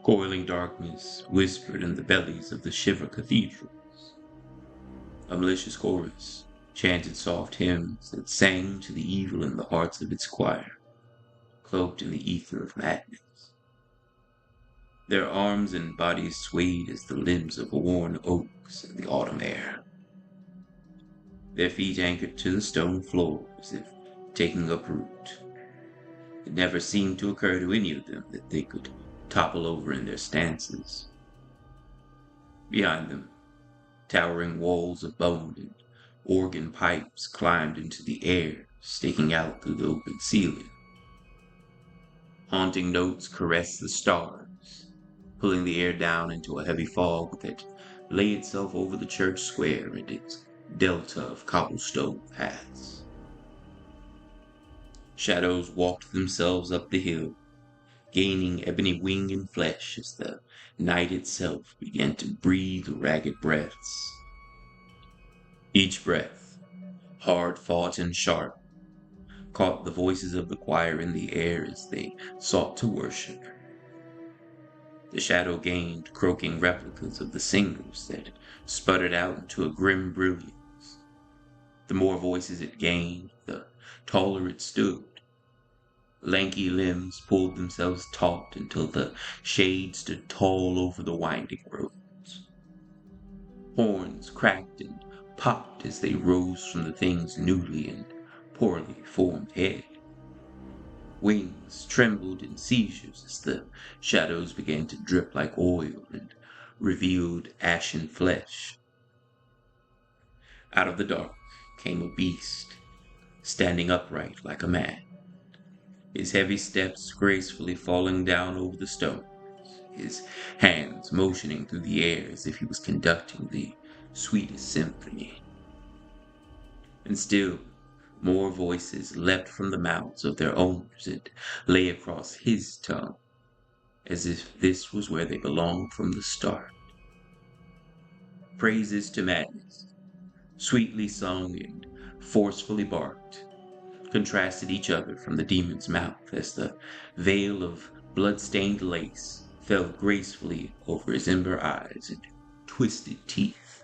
Coiling darkness whispered in the bellies of the shiver cathedrals. A malicious chorus chanted soft hymns that sang to the evil in the hearts of its choir, cloaked in the ether of madness. Their arms and bodies swayed as the limbs of worn oaks in the autumn air. Their feet anchored to the stone floor as if taking up root. It never seemed to occur to any of them that they could topple over in their stances. Behind them, towering walls of bone and organ pipes climbed into the air, sticking out through the open ceiling. Haunting notes caressed the stars, pulling the air down into a heavy fog that lay itself over the church square and its delta of cobblestone paths. Shadows walked themselves up the hill, gaining ebony wing and flesh as the night itself began to breathe ragged breaths. Each breath, hard fought and sharp, caught the voices of the choir in the air as they sought to worship. The shadow gained croaking replicas of the singers that sputtered out into a grim brilliance. The more voices it gained, the taller it stood. Lanky limbs pulled themselves taut until the shade stood tall over the winding roads. Horns cracked and popped as they rose from the thing's newly and poorly formed head. Wings trembled in seizures as the shadows began to drip like oil and revealed ashen flesh. Out of the dark came a beast, standing upright like a man, his heavy steps gracefully falling down over the stones, his hands motioning through the air as if he was conducting the sweetest symphony. And still more voices leapt from the mouths of their owners and lay across his tongue, as if this was where they belonged from the start. Praises to madness, sweetly sung and forcefully barked, contrasted each other from the demon's mouth as the veil of blood-stained lace fell gracefully over his ember eyes and twisted teeth.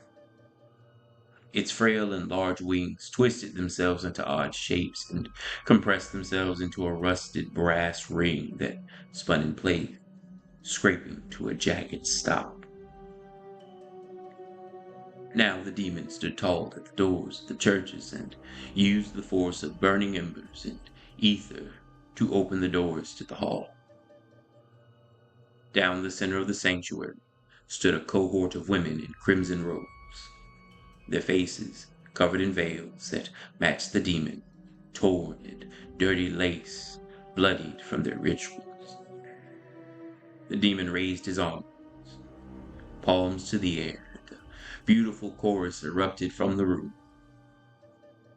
Its frail and large wings twisted themselves into odd shapes and compressed themselves into a rusted brass ring that spun in place, scraping to a jagged stop. Now the demon stood tall at the doors of the churches and used the force of burning embers and ether to open the doors to the hall. Down the center of the sanctuary stood a cohort of women in crimson robes, their faces covered in veils that matched the demon, torn and dirty lace, bloodied from their rituals. The demon raised his arms, palms to the air, and a beautiful chorus erupted from the room.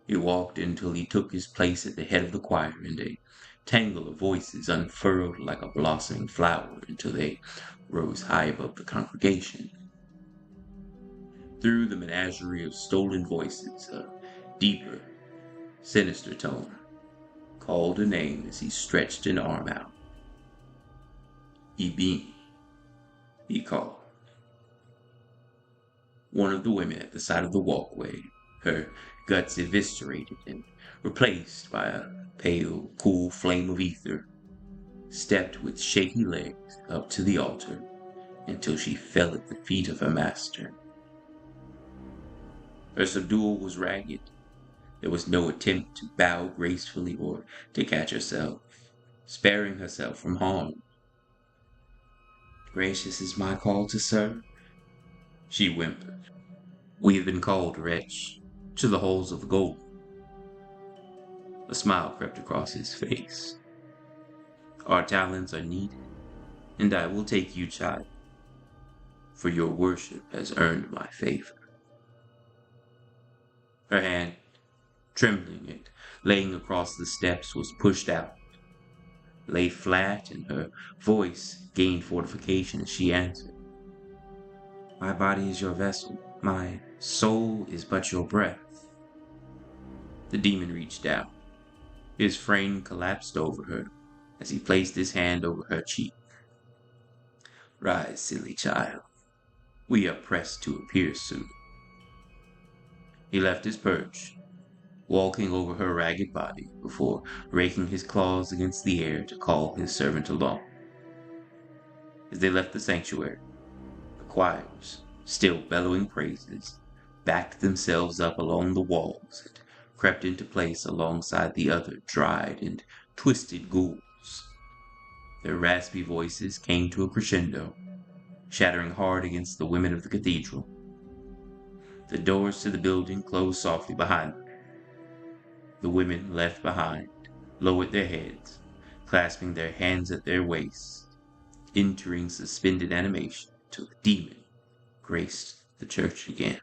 He walked until he took his place at the head of the choir, and a tangle of voices unfurled like a blossoming flower until they rose high above the congregation. Through the menagerie of stolen voices, a deeper, sinister tone called a name as he stretched an arm out. Ibini, he called. One of the women at the side of the walkway, her guts eviscerated and replaced by a pale, cool flame of ether, stepped with shaky legs up to the altar until she fell at the feet of her master. Her subdual was ragged. There was no attempt to bow gracefully or to catch herself, sparing herself from harm. "Gracious is my call to serve," she whimpered. "We have been called, wretch, to the halls of gold." A smile crept across his face. "Our talents are needed, and I will take you, child, for your worship has earned my favor." Her hand, trembling and laying across the steps, was pushed out, lay flat, and her voice gained fortification as she answered. "My body is your vessel. My soul is but your breath." The demon reached down. His frame collapsed over her as he placed his hand over her cheek. Rise, silly child. We are pressed to appear soon. He left his perch, walking over her ragged body before raking his claws against the air to call his servant along. As they left the sanctuary, the choirs, still bellowing praises, backed themselves up along the walls and crept into place alongside the other dried and twisted ghouls. Their raspy voices came to a crescendo, shattering hard against the women of the cathedral. The doors to the building closed softly behind them. The women left behind lowered their heads, clasping their hands at their waists, entering suspended animation till the demon graced the church again.